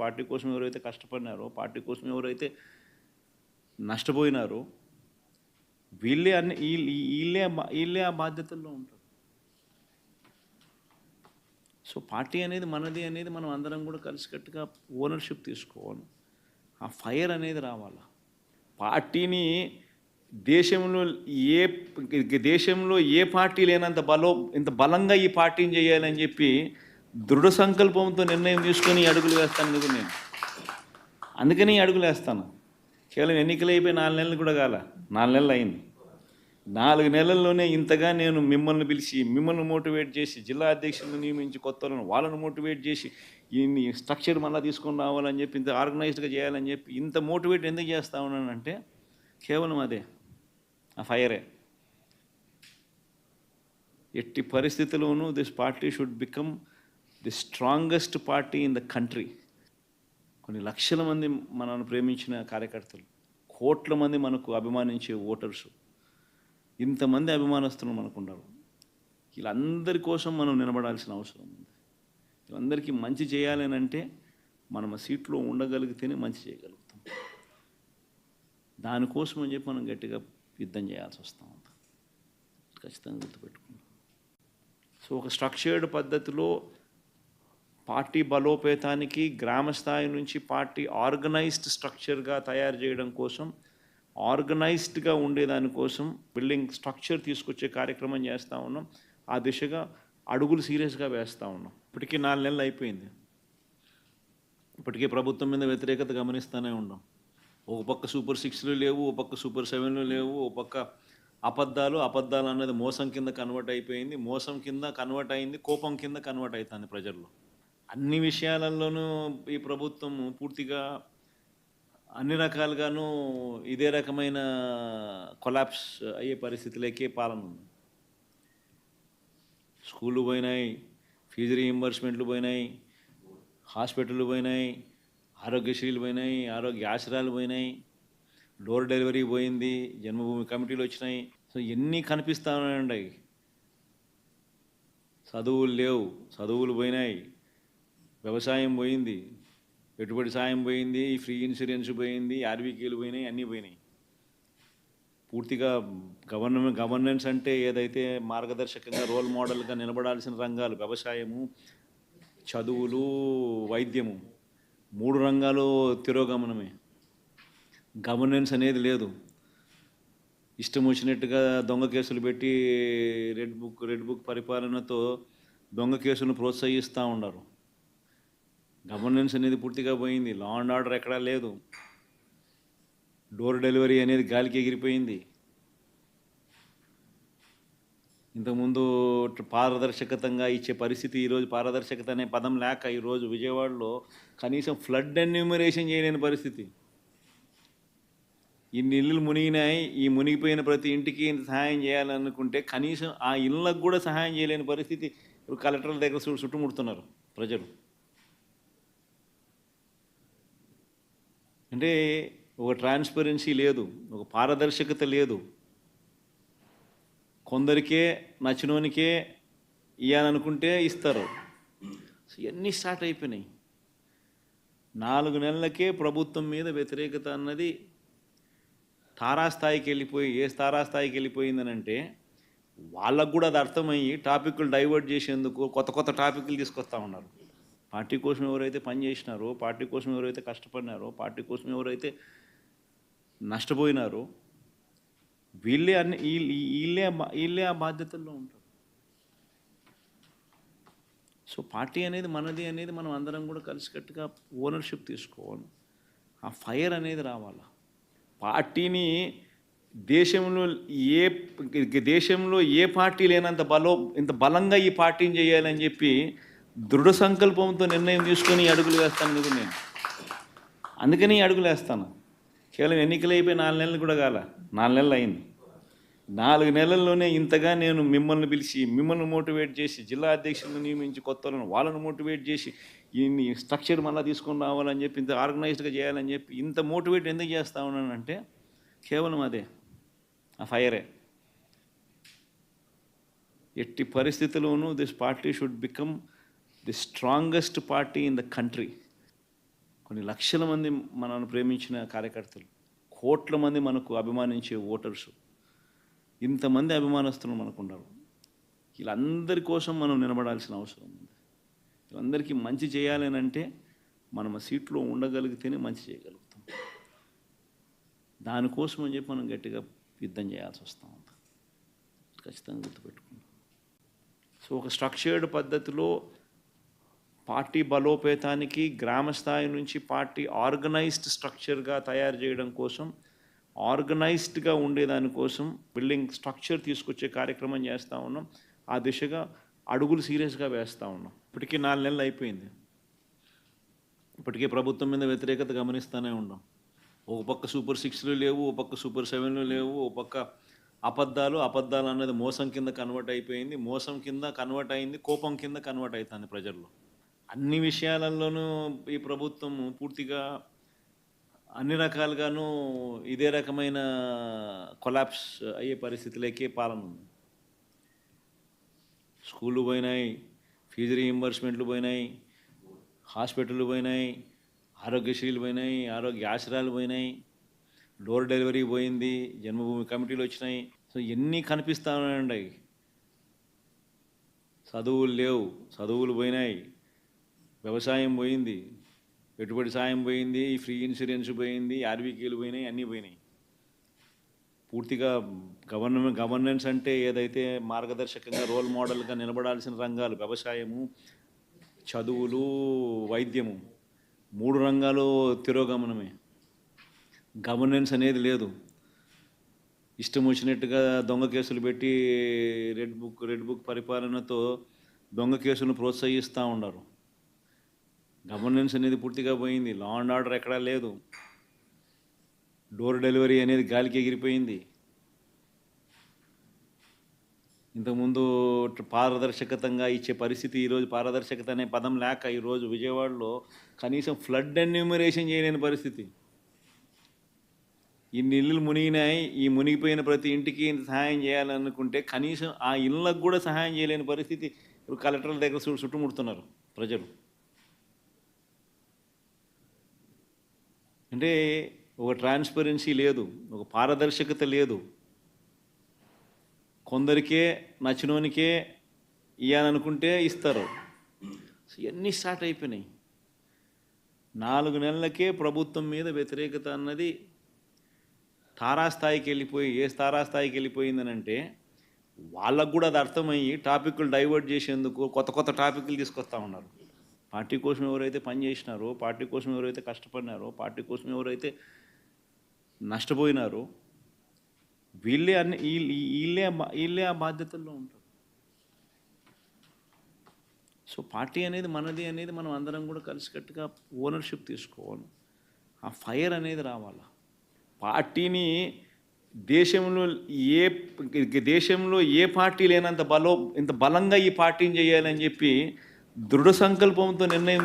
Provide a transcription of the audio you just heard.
Party కోసం ఎవరైతే కష్టపడినారో, party కోసం ఎవరైతే నష్టపోయినారో వీళ్ళే అన్ని వీళ్ళే ఆ బాధ్యతల్లో ఉంటారు. సో పార్టీ అనేది మనది అనేది మనం అందరం కూడా కలిసికట్టుగా ఓనర్షిప్ తీసుకోవాలి. ఆ ఫైర్ అనేది రావాలి. పార్టీని దేశంలో ఏ పార్టీ లేనంత ఇంత బలంగా ఈ పార్టీని చేయాలని చెప్పి దృఢ సంకల్పంతో నిర్ణయం తీసుకొని అడుగులు వేస్తాను నేను. అందుకని అడుగులు వేస్తాను. కేవలం ఎన్నికలు అయిపోయి 4 నెలలు కూడా కాల, 4 నెలలు అయింది. 4 నెలల్లోనే ఇంతగా నేను మిమ్మల్ని పిలిచి, మిమ్మల్ని మోటివేట్ చేసి, జిల్లా అధ్యక్షులను నియమించి, కొత్తలను వాళ్ళను మోటివేట్ చేసి, ఈ స్ట్రక్చర్ మళ్ళీ తీసుకొని రావాలని చెప్పి, ఇంత ఆర్గనైజ్డ్గా చేయాలని చెప్పి ఇంత మోటివేట్ ఎందుకు చేస్తా ఉన్నానంటే కేవలం అదే, ఆ ఫైరే. ఎట్టి పరిస్థితుల్లోనూ this party should become the strongest party in the country. కొన్ని లక్షల మంది మనల్ని ప్రేమించిన కార్యకర్తలు, కోట్ల మంది మనకు అభిమానించే ఓటర్సు, ఇంతమంది అభిమానస్తులు మనకున్నారు. వీళ్ళందరి కోసం మనం నిలబడాల్సిన అవసరం ఉంది. వీళ్ళందరికీ మంచి చేయాలని అంటే మనం ఆ సీట్లో ఉండగలిగితేనే మంచి చేయగలుగుతాం. దానికోసం అని చెప్పి మనం గట్టిగా యుద్ధం చేయాల్సి వస్తూ ఉంది. ఖచ్చితంగా గుర్తుపెట్టుకుంటాం. సో ఒక స్ట్రక్చర్డ్ పద్ధతిలో పార్టీ బలోపేతానికి గ్రామ స్థాయి నుంచి పార్టీ ఆర్గనైజ్డ్ స్ట్రక్చర్గా తయారు చేయడం కోసం, ఆర్గనైజ్డ్గా ఉండేదానికోసం బిల్డింగ్ స్ట్రక్చర్ తీసుకొచ్చే కార్యక్రమం చేస్తూ ఉన్నాం. ఆ దిశగా అడుగులు సీరియస్గా వేస్తూ ఉన్నాం. ఇప్పటికీ 4 నెలలు అయిపోయింది. ఇప్పటికీ ప్రభుత్వం మీద వ్యతిరేకత గమనిస్తూనే ఉన్నాం. ఒక పక్క సూపర్ 6లు లేవు, ఒక పక్క సూపర్ 7లు లేవు, ఒక పక్క అబద్ధాలు అన్నది మోసం కింద కన్వర్ట్ అయిపోయింది, మోసం కింద కన్వర్ట్ అయింది, కోపం కింద కన్వర్ట్ అవుతుంది ప్రజల్లో. అన్ని విషయాలలోనూ ఈ ప్రభుత్వం పూర్తిగా అన్ని రకాలుగాను ఇదే రకమైన కొలాప్స్ అయ్యే పరిస్థితులకే పాలన ఉంది. స్కూళ్ళు పోయినాయి, ఫీజు రీయింబర్స్మెంట్లు పోయినాయి, హాస్పిటళ్ళు పోయినాయి, ఆరోగ్యశ్రీలు పోయినాయి, ఆరోగ్య ఆశ్రయాలు పోయినాయి, డోర్ డెలివరీ పోయింది, జన్మభూమి కమిటీలు వచ్చినాయి. సో ఎన్ని కనిపిస్తూ ఉన్నాయండి. చదువులు లేవు, చదువులు పోయినాయి, వ్యవసాయం పోయింది, పెట్టుబడి సాయం పోయింది, ఫ్రీ ఇన్సూరెన్స్ పోయింది, ఆర్బీకేలు పోయినాయి, అన్నీ పోయినాయి. పూర్తిగా గవర్నెన్స్ అంటే ఏదైతే మార్గదర్శకంగా రోల్ మోడల్గా నిలబడాల్సిన రంగాలు వ్యవసాయము, చదువులు, వైద్యము, 3 రంగాలు తిరోగమనమే. గవర్నెన్స్ అనేది లేదు. ఇష్టం వచ్చినట్టుగా దొంగ కేసులు పెట్టి రెడ్ బుక్ పరిపాలనతో దొంగ కేసులను ప్రోత్సహిస్తూ ఉన్నారు. గవర్నెన్స్ అనేది పూర్తిగా పోయింది. లా అండ్ ఆర్డర్ ఎక్కడా లేదు. డోర్ డెలివరీ అనేది గాలికి ఎగిరిపోయింది. ఇంతకుముందు పారదర్శకతంగా ఇచ్చే పరిస్థితి, ఈరోజు పారదర్శకత అనే పదం లేక ఈరోజు విజయవాడలో కనీసం ఫ్లడ్ ఎన్యూమరేషన్ చేయలేని పరిస్థితి. ఇన్ని ఇళ్ళు మునిగినాయి, ఈ మునిగిపోయిన ప్రతి ఇంటికి ఇంత సహాయం చేయాలనుకుంటే కనీసం ఆ ఇళ్ళకు కూడా సహాయం చేయలేని పరిస్థితి. ఇప్పుడు కలెక్టర్ల దగ్గర చుట్టుముడుతున్నారు ప్రజలు. అంటే ఒక ట్రాన్స్పరెన్సీ లేదు, ఒక పారదర్శకత లేదు. కొందరికే నచ్చినోనికే ఇవ్వాలనుకుంటే ఇస్తారు. సో ఇవన్నీ స్టార్ట్ అయిపోయినాయి. 4 నెలలకే ప్రభుత్వం మీద వ్యతిరేకత అన్నది తారాస్థాయికి వెళ్ళిపోయి, ఏ తారాస్థాయికి వెళ్ళిపోయిందనంటే వాళ్ళకు కూడా అది అర్థమయ్యి టాపిక్లు డైవర్ట్ చేసేందుకు కొత్త టాపిక్లు తీసుకొస్తూ ఉన్నారు. పార్టీ కోసం ఎవరైతే పనిచేసినారో, పార్టీ కోసం ఎవరైతే కష్టపడినారో, పార్టీ కోసం ఎవరైతే నష్టపోయినారో వీళ్ళే ఆ బాధ్యతల్లో ఉంటారు. సో పార్టీ అనేది మనది అనేది మనం అందరం కూడా కలిసికట్టుగా ఓనర్షిప్ తీసుకోవాలి. ఆ ఫైర్ అనేది రావాలి. పార్టీని దేశంలో ఏ పార్టీ లేనంత ఇంత బలంగా ఈ పార్టీని చేయాలని చెప్పి దృఢ సంకల్పంతో నిర్ణయం తీసుకొని అడుగులు వేస్తాను నేను. అందుకని అడుగులు వేస్తాను. కేవలం ఎన్నికలు అయిపోయి 4 నెలలు కూడా కాల, 4 నెలలు అయింది. 4 నెలల్లోనే ఇంతగా నేను మిమ్మల్ని పిలిచి, మిమ్మల్ని మోటివేట్ చేసి, జిల్లా అధ్యక్షులను నియమించి, కొత్తలను వాళ్ళను మోటివేట్ చేసి, ఈ స్ట్రక్చర్ మళ్ళీ తీసుకొని రావాలని చెప్పి, ఇంత ఆర్గనైజ్డ్గా చేయాలని చెప్పి ఇంత మోటివేట్ ఎందుకు చేస్తూ ఉన్నానంటే కేవలం అదే, ఆ ఫైరే. ఎట్టి పరిస్థితుల్లోనూ this party should become the strongest party in the country. కొన్ని లక్షల మంది మనల్ని ప్రేమించిన కార్యకర్తలు, కోట్ల మంది మనకు అభిమానించే ఓటర్సు, ఇంతమంది అభిమానస్తులు మనకు ఉన్నారు. వీళ్ళందరి కోసం మనం నిలబడాల్సిన అవసరం ఉంది. వీళ్ళందరికీ మంచి చేయాలని అంటే మనం ఆ సీట్లో ఉండగలిగితేనే మంచి చేయగలుగుతాం. దానికోసం అని చెప్పి మనం గట్టిగా యుద్ధం చేయాల్సి వస్తూ ఉంది. ఖచ్చితంగా గుర్తుపెట్టుకుంటాం. సో ఒక స్ట్రక్చర్డ్ పద్ధతిలో పార్టీ బలోపేతానికి గ్రామ స్థాయి నుంచి పార్టీ ఆర్గనైజ్డ్ స్ట్రక్చర్గా తయారు చేయడం కోసం, ఆర్గనైజ్డ్గా ఉండేదానికోసం బిల్డింగ్ స్ట్రక్చర్ తీసుకొచ్చే కార్యక్రమం చేస్తూ ఉన్నాం. ఆ దిశగా అడుగులు సీరియస్గా వేస్తూ ఉన్నాం. ఇప్పటికీ 4 నెలలు అయిపోయింది. ఇప్పటికే ప్రభుత్వం మీద వ్యతిరేకత గమనిస్తూనే ఉన్నాం. ఒక పక్క సూపర్ 6లు లేవు, ఒక పక్క సూపర్ 7లు లేవు, ఒక పక్క అబద్ధాలు అన్నది మోసం కింద కన్వర్ట్ అయిపోయింది, మోసం కింద కన్వర్ట్ అయింది, కోపం కింద కన్వర్ట్ అవుతుంది ప్రజల్లో. అన్ని విషయాలలోనూ ఈ ప్రభుత్వం పూర్తిగా అన్ని రకాలుగాను ఇదే రకమైన కొలాప్స్ అయ్యే పరిస్థితులకే పాలన ఉంది. స్కూళ్ళు పోయినాయి, ఫీజు రీయింబర్స్మెంట్లు పోయినాయి, హాస్పిటళ్ళు పోయినాయి, ఆరోగ్యశ్రీలు పోయినాయి, ఆరోగ్య ఆశ్రయాలు పోయినాయి, డోర్ డెలివరీ పోయింది, జన్మభూమి కమిటీలు వచ్చినాయి. సో ఎన్ని కనిపిస్తూ ఉన్నాయండి. చదువులు లేవు, చదువులు పోయినాయి, వ్యవసాయం పోయింది, పెట్టుబడి సాయం పోయింది, ఫ్రీ ఇన్సూరెన్స్ పోయింది, ఆర్బీకేలు పోయినాయి, అన్నీ పోయినాయి. పూర్తిగా గవర్నెన్స్ అంటే ఏదైతే మార్గదర్శకంగా రోల్ మోడల్గా నిలబడాల్సిన రంగాలు వ్యవసాయము, చదువులు, వైద్యము, 3 రంగాలు తిరోగమనమే. గవర్నెన్స్ అనేది లేదు. ఇష్టం వచ్చినట్టుగా దొంగ కేసులు పెట్టి రెడ్ బుక్ పరిపాలనతో దొంగ కేసులను ప్రోత్సహిస్తూ ఉన్నారు. గవర్నెన్స్ అనేది పూర్తిగా పోయింది. లా అండ్ ఆర్డర్ ఎక్కడా లేదు. డోర్ డెలివరీ అనేది గాలికి ఎగిరిపోయింది. ఇంతకుముందు పారదర్శకతంగా ఇచ్చే పరిస్థితి, ఈరోజు పారదర్శకత అనే పదం లేక ఈరోజు విజయవాడలో కనీసం ఫ్లడ్ ఎన్యూమరేషన్ చేయలేని పరిస్థితి. ఇన్ని ఇళ్ళు మునిగినాయి, ఈ మునిగిపోయిన ప్రతి ఇంటికి సహాయం చేయాలనుకుంటే కనీసం ఆ ఇళ్ళకు కూడా సహాయం చేయలేని పరిస్థితి. ఇప్పుడు కలెక్టర్ల దగ్గర చుట్టుముడుతున్నారు ప్రజలు. అంటే ఒక ట్రాన్స్పరెన్సీ లేదు, ఒక పారదర్శకత లేదు. కొందరికే నచ్చినోనికే ఇవ్వాలనుకుంటే ఇస్తారు. ఇవన్నీ స్టార్ట్ అయిపోయినాయి. 4 నెలలకే ప్రభుత్వం మీద వ్యతిరేకత అన్నది తారాస్థాయికి వెళ్ళిపోయి, ఏ తారాస్థాయికి వెళ్ళిపోయిందనంటే వాళ్ళకు కూడా అది అర్థమయ్యి టాపిక్లు డైవర్ట్ చేసేందుకు కొత్త టాపిక్లు తీసుకొస్తూ ఉన్నారు. పార్టీ కోసం ఎవరైతే పనిచేసినారో, పార్టీ కోసం ఎవరైతే కష్టపడినారో, పార్టీ కోసం ఎవరైతే నష్టపోయినారో వీళ్ళే ఆ బాధ్యతల్లో ఉంటారు. సో పార్టీ అనేది మనది అనేది మనం అందరం కూడా కలిసికట్టుగా ఓనర్షిప్ తీసుకోవాలి. ఆ ఫైర్ అనేది రావాలి. పార్టీని దేశంలో ఏ పార్టీ లేనంత ఇంత బలంగా ఈ పార్టీని చేయాలని చెప్పి దృఢ సంకల్పంతో నిర్ణయం